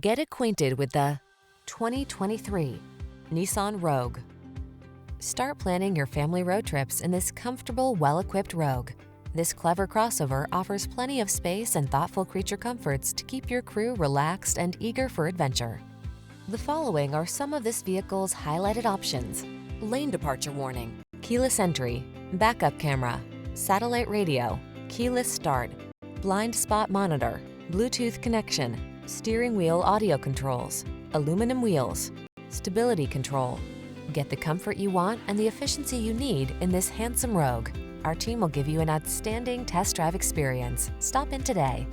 Get acquainted with the 2023 Nissan Rogue. Start planning your family road trips in this comfortable, well-equipped Rogue. This clever crossover offers plenty of space and thoughtful creature comforts to keep your crew relaxed and eager for adventure. The following are some of this vehicle's highlighted options: lane departure warning, keyless entry, backup camera, satellite radio, keyless start, blind spot monitor, Bluetooth connection, steering wheel audio controls, aluminum wheels, stability control. Get the comfort you want and the efficiency you need in this handsome Rogue. Our team will give you an outstanding test drive experience. Stop in today.